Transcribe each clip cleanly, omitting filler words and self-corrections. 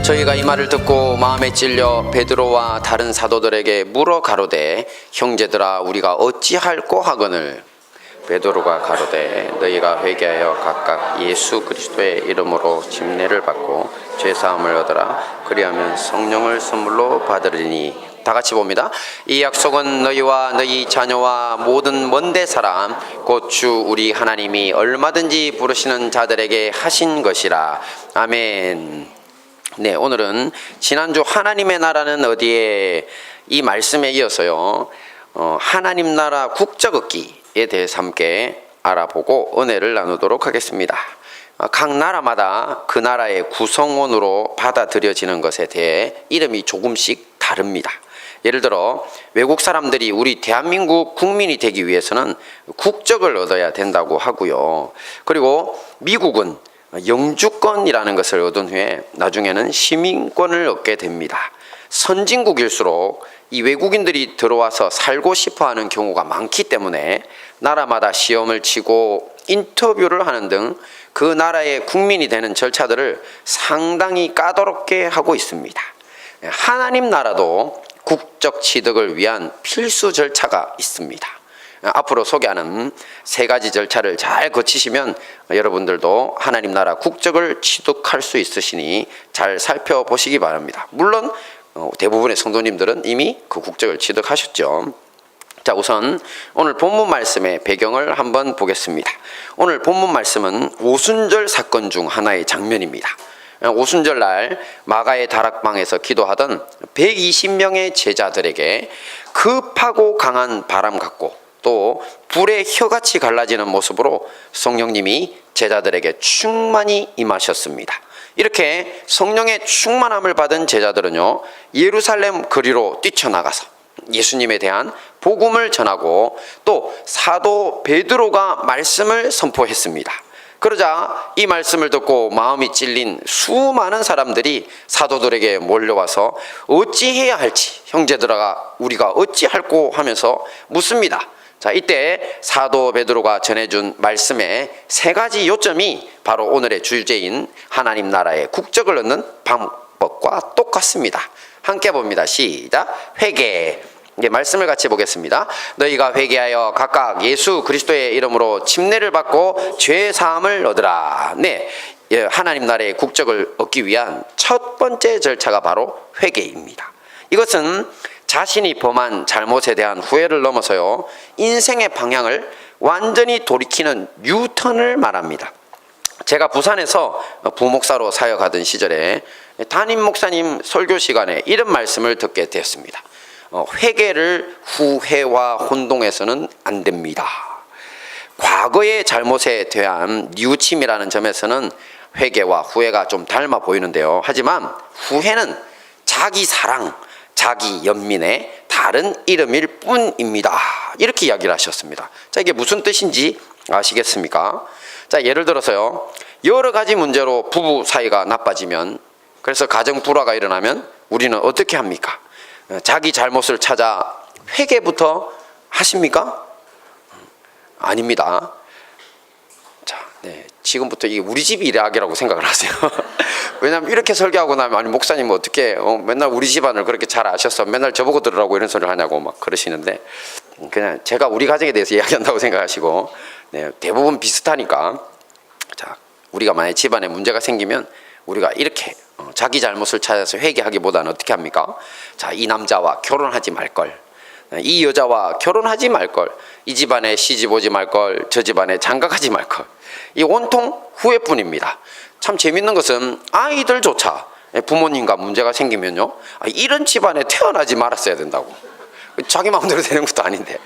저희가 이 말을 듣고 마음에 찔려 베드로와 다른 사도들에게 물어 가로되 형제들아 우리가 어찌할꼬 하거늘 베드로가 가로되 너희가 회개하여 각각 예수 그리스도의 이름으로 침례를 받고 죄사함을 얻으라 그리하면 성령을 선물로 받으리니. 다 같이 봅니다. 이 약속은 너희와 너희 자녀와 모든 먼데 사람 곧 주 우리 하나님이 얼마든지 부르시는 자들에게 하신 것이라. 아멘. 네, 오늘은 지난주 하나님의 나라는 어디에 이 말씀에 이어서요 하나님 나라 국적 얻기에 대해서 함께 알아보고 은혜를 나누도록 하겠습니다. 각 나라마다 그 나라의 구성원으로 받아들여지는 것에 대해 이름이 조금씩 다릅니다. 예를 들어 외국 사람들이 우리 대한민국 국민이 되기 위해서는 국적을 얻어야 된다고 하고요. 그리고 미국은 영주권이라는 것을 얻은 후에 나중에는 시민권을 얻게 됩니다. 선진국일수록 이 외국인들이 들어와서 살고 싶어하는 경우가 많기 때문에 나라마다 시험을 치고 인터뷰를 하는 등 그 나라의 국민이 되는 절차들을 상당히 까다롭게 하고 있습니다. 하나님 나라도 국적 취득을 위한 필수 절차가 있습니다. 앞으로 소개하는 세 가지 절차를 잘 거치시면 여러분들도 하나님 나라 국적을 취득할 수 있으시니 잘 살펴보시기 바랍니다. 물론 대부분의 성도님들은 이미 그 국적을 취득하셨죠. 자, 우선 오늘 본문 말씀의 배경을 한번 보겠습니다. 오늘 본문 말씀은 오순절 사건 중 하나의 장면입니다. 오순절 날 마가의 다락방에서 기도하던 120명의 제자들에게 급하고 강한 바람 같고 또 불의 혀같이 갈라지는 모습으로 성령님이 제자들에게 충만히 임하셨습니다. 이렇게 성령의 충만함을 받은 제자들은요 예루살렘 거리로 뛰쳐나가서 예수님에 대한 복음을 전하고 또 사도 베드로가 말씀을 선포했습니다. 그러자 이 말씀을 듣고 마음이 찔린 수많은 사람들이 사도들에게 몰려와서 어찌해야 할지 형제들아 우리가 어찌할꼬 하면서 묻습니다. 자, 이때 사도 베드로가 전해준 말씀의 세 가지 요점이 바로 오늘의 주제인 하나님 나라의 국적을 얻는 방법과 똑같습니다. 함께 봅니다. 시작. 회개. 이제 말씀을 같이 보겠습니다. 너희가 회개하여 각각 예수 그리스도의 이름으로 침례를 받고 죄 사함을 얻으라. 네, 하나님 나라의 국적을 얻기 위한 첫 번째 절차가 바로 회개입니다. 이것은 자신이 범한 잘못에 대한 후회를 넘어서요 인생의 방향을 완전히 돌이키는 유턴을 말합니다. 제가 부산에서 부목사로 사역하던 시절에 담임 목사님 설교 시간에 이런 말씀을 듣게 되었습니다. 회개를 후회와 혼동해서는 안 됩니다. 과거의 잘못에 대한 뉘우침이라는 점에서는 회개와 후회가 좀 닮아 보이는데요. 하지만 후회는 자기 사랑, 자기 연민의 다른 이름일 뿐입니다. 이렇게 이야기를 하셨습니다. 자, 이게 무슨 뜻인지 아시겠습니까? 자, 예를 들어서요 여러 가지 문제로 부부 사이가 나빠지면, 그래서 가정 불화가 일어나면 우리는 어떻게 합니까? 자기 잘못을 찾아 회개부터 하십니까? 아닙니다. 자, 네, 지금부터 이게 우리 집 이야기라고 생각을 하세요. 왜냐하면 이렇게 설교하고 나면 아니 목사님 어떻게 맨날 우리 집안을 그렇게 잘 아셔서 맨날 저보고 들으라고 이런 소리를 하냐고 막 그러시는데, 그냥 제가 우리 가정에 대해서 이야기한다고 생각하시고, 네, 대부분 비슷하니까. 자, 우리가 만약에 집안에 문제가 생기면 우리가 이렇게 자기 잘못을 찾아서 회개하기보다는 어떻게 합니까? 자, 이 남자와 결혼하지 말걸, 이 여자와 결혼하지 말걸, 이 집안에 시집 오지 말걸, 저 집안에 장가가지 말걸. 이 온통 후회뿐입니다. 참 재밌는 것은 아이들조차 부모님과 문제가 생기면요 이런 집안에 태어나지 말았어야 된다고, 자기 마음대로 되는 것도 아닌데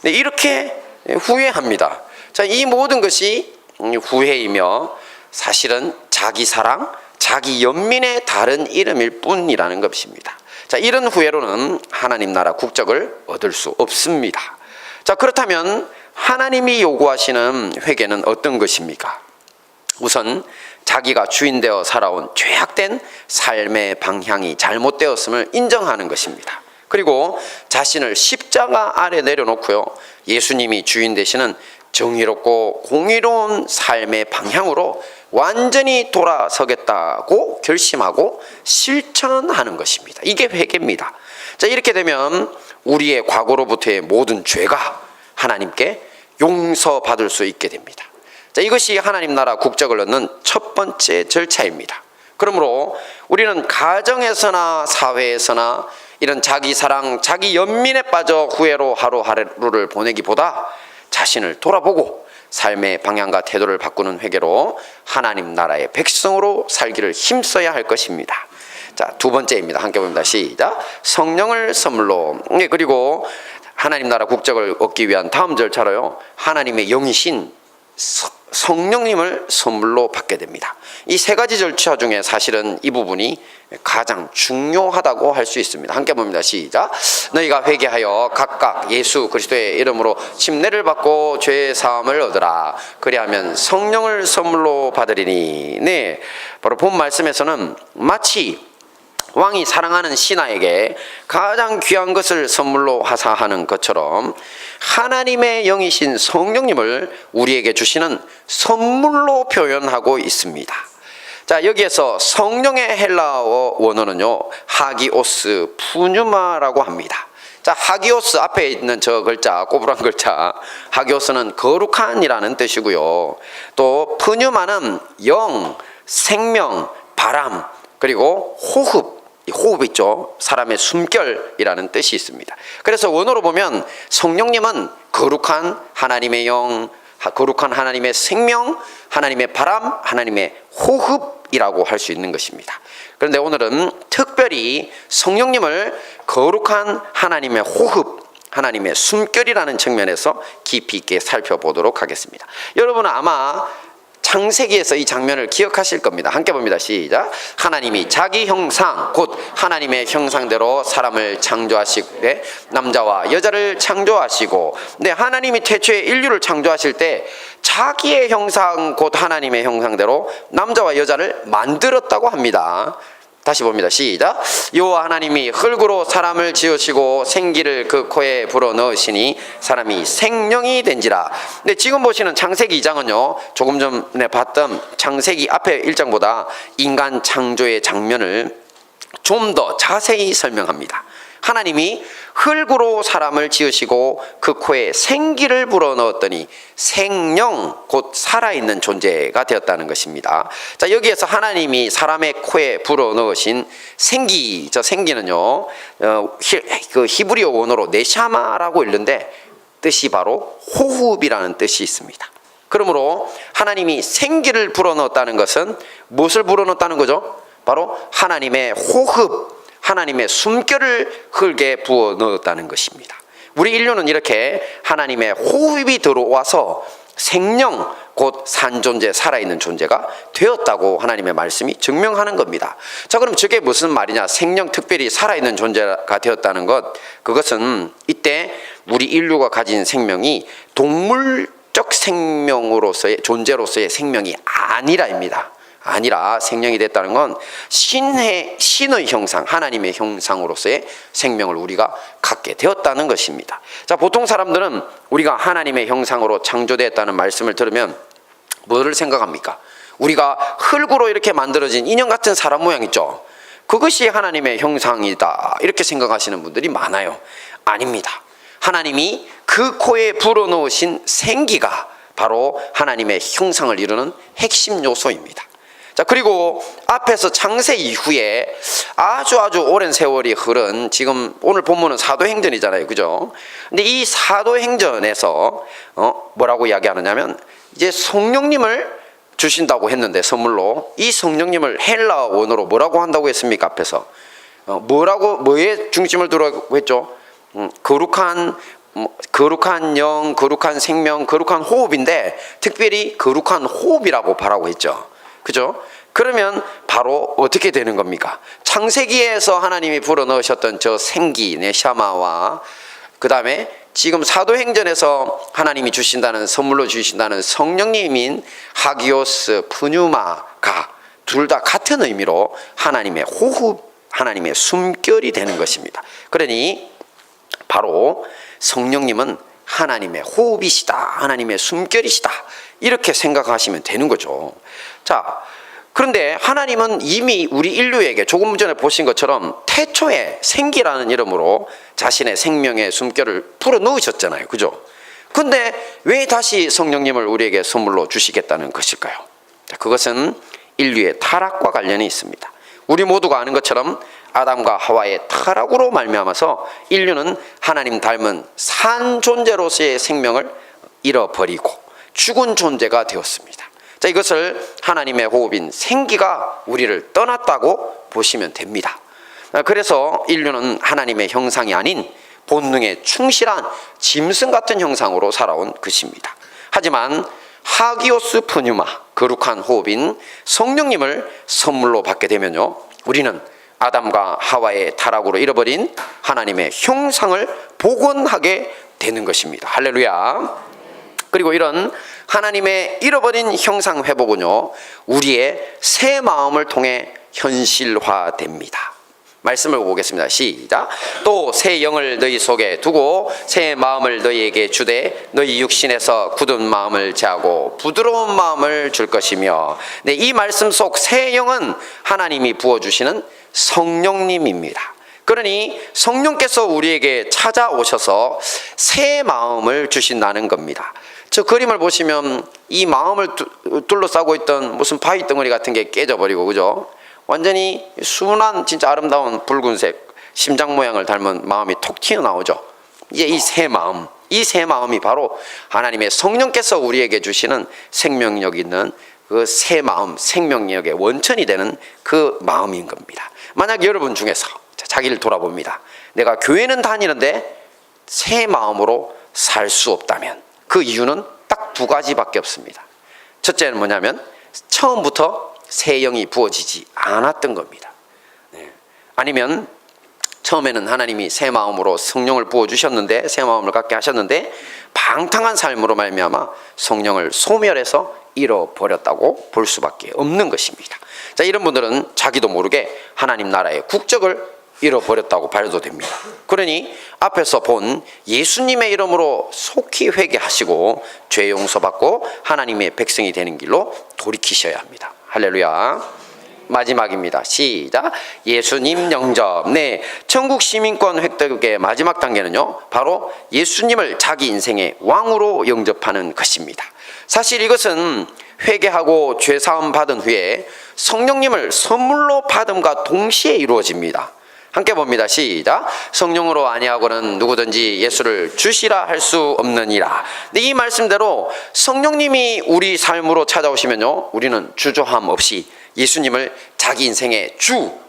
이렇게 후회합니다. 자, 이 모든 것이 후회이며 사실은 자기 사랑, 자기 연민의 다른 이름일 뿐이라는 것입니다. 자, 이런 후회로는 하나님 나라 국적을 얻을 수 없습니다. 자, 그렇다면 하나님이 요구하시는 회개는 어떤 것입니까? 우선 자기가 주인되어 살아온 죄악된 삶의 방향이 잘못되었음을 인정하는 것입니다. 그리고 자신을 십자가 아래 내려놓고요, 예수님이 주인 되시는 정의롭고 공의로운 삶의 방향으로 완전히 돌아서겠다고 결심하고 실천하는 것입니다. 이게 회개입니다. 자, 이렇게 되면 우리의 과거로부터의 모든 죄가 하나님께 용서받을 수 있게 됩니다. 자, 이것이 하나님 나라 국적을 얻는 첫 번째 절차입니다. 그러므로 우리는 가정에서나 사회에서나 이런 자기 사랑, 자기 연민에 빠져 후회로 하루하루를 보내기보다 자신을 돌아보고 삶의 방향과 태도를 바꾸는 회개로 하나님 나라의 백성으로 살기를 힘써야 할 것입니다. 자, 두 번째입니다. 함께 봅니다. 시작. 성령을 선물로. 그리고 하나님 나라 국적을 얻기 위한 다음 절차로요, 하나님의 영이신 성령님을 선물로 받게 됩니다. 이 세 가지 절차 중에 사실은 이 부분이 가장 중요하다고 할 수 있습니다. 함께 봅니다. 시작. 너희가 회개하여 각각 예수 그리스도의 이름으로 침례를 받고 죄 사함을 얻으라. 그리하면 성령을 선물로 받으리니. 네, 바로 본 말씀에서는 마치 왕이 사랑하는 신하에게 가장 귀한 것을 선물로 하사하는 것처럼 하나님의 영이신 성령님을 우리에게 주시는 선물로 표현하고 있습니다. 자, 여기에서 성령의 헬라어 원어는요, 하기오스 푸뉴마라고 합니다. 자, 하기오스 앞에 있는 저 글자, 꼬부랑 글자, 하기오스는 거룩한이라는 뜻이고요. 또 푸뉴마는 영, 생명, 바람, 그리고 호흡 있죠. 사람의 숨결이라는 뜻이 있습니다. 그래서 원어로 보면 성령님은 거룩한 하나님의 영, 거룩한 하나님의 생명, 하나님의 바람, 하나님의 호흡이라고 할 수 있는 것입니다. 그런데 오늘은 특별히 성령님을 거룩한 하나님의 호흡, 하나님의 숨결이라는 측면에서 깊이 있게 살펴보도록 하겠습니다. 여러분은 아마 창세기에서 이 장면을 기억하실 겁니다. 함께 봅니다. 시작. 하나님이 자기 형상, 곧 하나님의 형상대로 사람을 창조하시되 남자와 여자를 창조하시고, 네, 하나님이 태초에 인류를 창조하실 때 자기의 형상, 곧 하나님의 형상대로 남자와 여자를 만들었다고 합니다. 다시 봅니다. 시작. 여호와 하나님이 흙으로 사람을 지으시고 생기를 그 코에 불어넣으시니 사람이 생명이 된지라. 근데 지금 보시는 창세기 2장은요, 조금 전에 봤던 창세기 앞에 1장보다 인간 창조의 장면을 좀 더 자세히 설명합니다. 하나님이 흙으로 사람을 지으시고 그 코에 생기를 불어넣었더니 생명, 곧 살아있는 존재가 되었다는 것입니다. 자, 여기에서 하나님이 사람의 코에 불어넣으신 생기, 저 생기는요, 그 히브리어 원어로 네샤마라고 읽는데 뜻이 바로 호흡이라는 뜻이 있습니다. 그러므로 하나님이 생기를 불어넣었다는 것은 무엇을 불어넣었다는 거죠? 바로 하나님의 호흡, 하나님의 숨결을 흙에 부어 넣었다는 것입니다. 우리 인류는 이렇게 하나님의 호흡이 들어와서 생명, 곧 산존재, 살아있는 존재가 되었다고 하나님의 말씀이 증명하는 겁니다. 자, 그럼 저게 무슨 말이냐? 생명, 특별히 살아있는 존재가 되었다는 것, 그것은 이때 우리 인류가 가진 생명이 동물적 생명으로서의 존재로서의 생명이 아니라입니다. 아니라 생명이 됐다는 건 신의 형상, 하나님의 형상으로서의 생명을 우리가 갖게 되었다는 것입니다. 자, 보통 사람들은 우리가 하나님의 형상으로 창조되었다는 말씀을 들으면 뭐를 생각합니까? 우리가 흙으로 이렇게 만들어진 인형 같은 사람 모양 있죠? 그것이 하나님의 형상이다, 이렇게 생각하시는 분들이 많아요. 아닙니다. 하나님이 그 코에 불어넣으신 생기가 바로 하나님의 형상을 이루는 핵심 요소입니다. 자, 그리고 앞에서 창세 이후에 아주 오랜 세월이 흐른, 지금 오늘 본문은 사도행전이잖아요, 그죠? 근데 이 사도행전에서 뭐라고 이야기하느냐면, 이제 성령님을 주신다고 했는데 선물로, 이 성령님을 헬라 원어로 뭐라고 한다고 했습니까? 앞에서 뭐에 중심을 두라고 했죠? 거룩한 영, 거룩한 생명, 거룩한 호흡인데 특별히 거룩한 호흡이라고 바라고 했죠. 그죠? 그러면 바로 어떻게 되는 겁니까? 창세기에서 하나님이 불어넣으셨던 저 생기, 네샤마와 그 다음에 지금 사도행전에서 하나님이 주신다는, 선물로 주신다는 성령님인 하기오스 푸뉴마가 둘 다 같은 의미로 하나님의 호흡, 하나님의 숨결이 되는 것입니다. 그러니 바로 성령님은 하나님의 호흡이시다, 하나님의 숨결이시다, 이렇게 생각하시면 되는 거죠. 자, 그런데 하나님은 이미 우리 인류에게 조금 전에 보신 것처럼 태초에 생기라는 이름으로 자신의 생명의 숨결을 불어 넣으셨잖아요. 그죠? 근데 왜 다시 성령님을 우리에게 선물로 주시겠다는 것일까요? 그것은 인류의 타락과 관련이 있습니다. 우리 모두가 아는 것처럼 아담과 하와의 타락으로 말미암아서 인류는 하나님 닮은 산 존재로서의 생명을 잃어버리고 죽은 존재가 되었습니다. 자, 이것을 하나님의 호흡인 생기가 우리를 떠났다고 보시면 됩니다. 그래서 인류는 하나님의 형상이 아닌 본능에 충실한 짐승 같은 형상으로 살아온 것입니다. 하지만 하기오스 푸뉴마, 거룩한 호흡인 성령님을 선물로 받게 되면요, 우리는 아담과 하와의 타락으로 잃어버린 하나님의 형상을 복원하게 되는 것입니다. 할렐루야. 그리고 이런 하나님의 잃어버린 형상 회복은요, 우리의 새 마음을 통해 현실화됩니다. 말씀을 보겠습니다. 시작. 또 새 영을 너희 속에 두고 새 마음을 너희에게 주되 너희 육신에서 굳은 마음을 제하고 부드러운 마음을 줄 것이며. 네, 이 말씀 속 새 영은 하나님이 부어주시는 성령님입니다. 그러니 성령께서 우리에게 찾아오셔서 새 마음을 주신다는 겁니다. 저 그림을 보시면 이 마음을 둘러싸고 있던 무슨 바위 덩어리 같은 게 깨져버리고, 그죠? 완전히 순한 진짜 아름다운 붉은색 심장 모양을 닮은 마음이 톡 튀어나오죠. 이제 이 새 마음, 이 새 마음이 바로 하나님의 성령께서 우리에게 주시는 생명력 있는 그 새 마음, 생명력의 원천이 되는 그 마음인 겁니다. 만약 여러분 중에서 자기를 돌아봅니다. 내가 교회는 다니는데 새 마음으로 살 수 없다면 그 이유는 딱 두 가지밖에 없습니다. 첫째는 뭐냐면 처음부터 새 영이 부어지지 않았던 겁니다. 네. 아니면 처음에는 하나님이 새 마음으로 성령을 부어주셨는데, 새 마음을 갖게 하셨는데 방탕한 삶으로 말미암아 성령을 소멸해서 잃어버렸다고 볼 수밖에 없는 것입니다. 자, 이런 분들은 자기도 모르게 하나님 나라의 국적을 잃어버렸다고 봐도 됩니다. 그러니 앞에서 본 예수님의 이름으로 속히 회개하시고 죄 용서받고 하나님의 백성이 되는 길로 돌이키셔야 합니다. 할렐루야. 마지막입니다. 시작. 예수님 영접. 네, 천국 시민권 획득의 마지막 단계는요, 바로 예수님을 자기 인생의 왕으로 영접하는 것입니다. 사실 이것은 회개하고 죄사함 받은 후에 성령님을 선물로 받음과 동시에 이루어집니다. 함께 봅니다. 시작. 성령으로 아니하고는 누구든지 예수를 주시라 할 수 없느니라. 근데 이 말씀대로 성령님이 우리 삶으로 찾아오시면요, 우리는 주저함 없이 예수님을 자기 인생의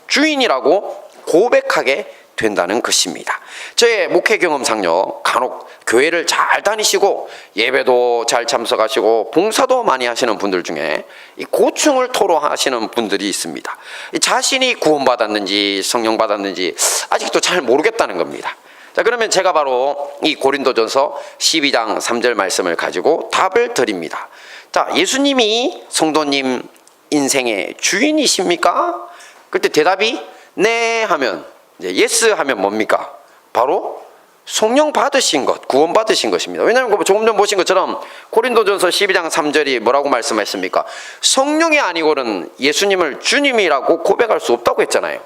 주인이라고 고백하게 된다는 것입니다. 저의 목회 경험상요, 간혹 교회를 잘 다니시고 예배도 잘 참석하시고 봉사도 많이 하시는 분들 중에 이 고충을 토로하시는 분들이 있습니다. 자신이 구원받았는지 성령 받았는지 아직도 잘 모르겠다는 겁니다. 자, 그러면 제가 바로 이 고린도전서 12장 3절 말씀을 가지고 답을 드립니다. 자, 예수님이 성도님 인생의 주인이십니까? 그때 대답이 네 하면, 예스 하면 뭡니까? 바로 성령 받으신 것, 구원 받으신 것입니다. 왜냐하면 조금 전 보신 것처럼 고린도전서 12장 3절이 뭐라고 말씀하셨습니까? 성령이 아니고는 예수님을 주님이라고 고백할 수 없다고 했잖아요.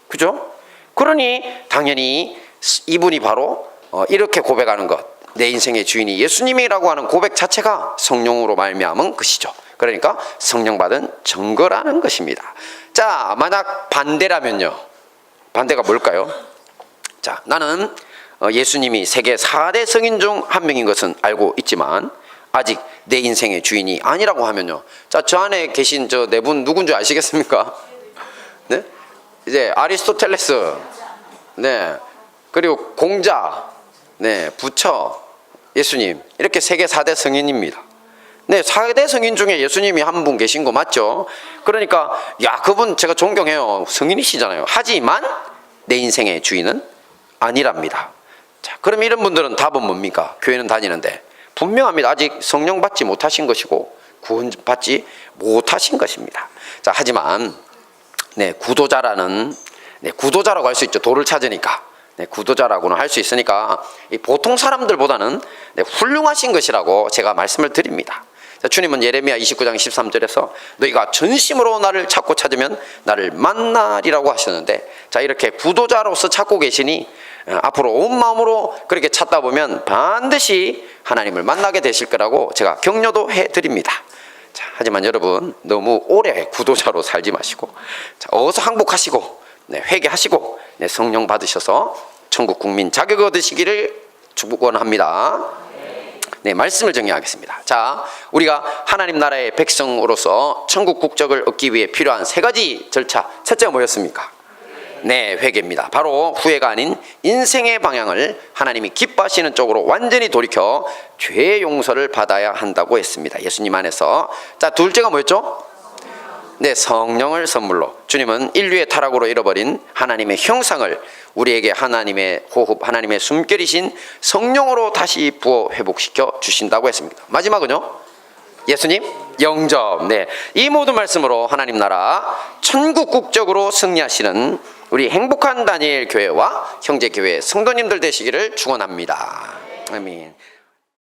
그죠? 그러니 당연히 이분이 바로 이렇게 고백하는 것, 내 인생의 주인이 예수님이라고 하는 고백 자체가 성령으로 말미암은 것이죠. 그러니까 성령 받은 증거라는 것입니다. 자, 만약 반대라면요, 반대가 뭘까요? 자, 나는 예수님이 세계 4대 성인 중 한 명인 것은 알고 있지만 아직 내 인생의 주인이 아니라고 하면요, 자, 저 안에 계신 저 네 분 누군지 아시겠습니까? 네? 이제 아리스토텔레스, 네, 그리고 공자, 네, 부처, 예수님, 이렇게 세계 4대 성인입니다. 네, 4대 성인 중에 예수님이 한 분 계신 거 맞죠? 그러니까 야, 그분 제가 존경해요. 성인이시잖아요. 하지만 내 인생의 주인은 아니랍니다. 자, 그럼 이런 분들은 답은 뭡니까? 교회는 다니는데 분명합니다. 아직 성령 받지 못하신 것이고 구원 받지 못하신 것입니다. 자, 하지만 네, 구도자라는 네, 구도자라고 할 수 있죠. 도를 찾으니까. 네, 구도자라고는 할 수 있으니까 이 보통 사람들보다는 네, 훌륭하신 것이라고 제가 말씀을 드립니다. 자, 주님은 예레미야 29장 13절에서 너희가 전심으로 나를 찾고 찾으면 나를 만나리라고 하셨는데, 자, 이렇게 구도자로서 찾고 계시니 앞으로 온 마음으로 그렇게 찾다 보면 반드시 하나님을 만나게 되실 거라고 제가 격려도 해드립니다. 자, 하지만 여러분 너무 오래 구도자로 살지 마시고, 자, 어서 항복하시고 네, 회개하시고 네, 성령 받으셔서 천국 국민 자격 얻으시기를 축원합니다. 네, 말씀을 정리하겠습니다. 자, 우리가 하나님 나라의 백성으로서 천국 국적을 얻기 위해 필요한 세 가지 절차. 첫째가 뭐였습니까? 네, 회개입니다. 바로 후회가 아닌 인생의 방향을 하나님이 기뻐하시는 쪽으로 완전히 돌이켜 죄의 용서를 받아야 한다고 했습니다. 예수님 안에서. 자, 둘째가 뭐였죠? 네, 성령을 선물로. 주님은 인류의 타락으로 잃어버린 하나님의 형상을 우리에게 하나님의 호흡, 하나님의 숨결이신 성령으로 다시 부어 회복시켜 주신다고 했습니다. 마지막은요, 예수님 영접. 네, 이 모든 말씀으로 하나님 나라 천국 국적으로 승리하시는 우리 행복한 다니엘 교회와 형제 교회 성도님들 되시기를 축원합니다. 아멘.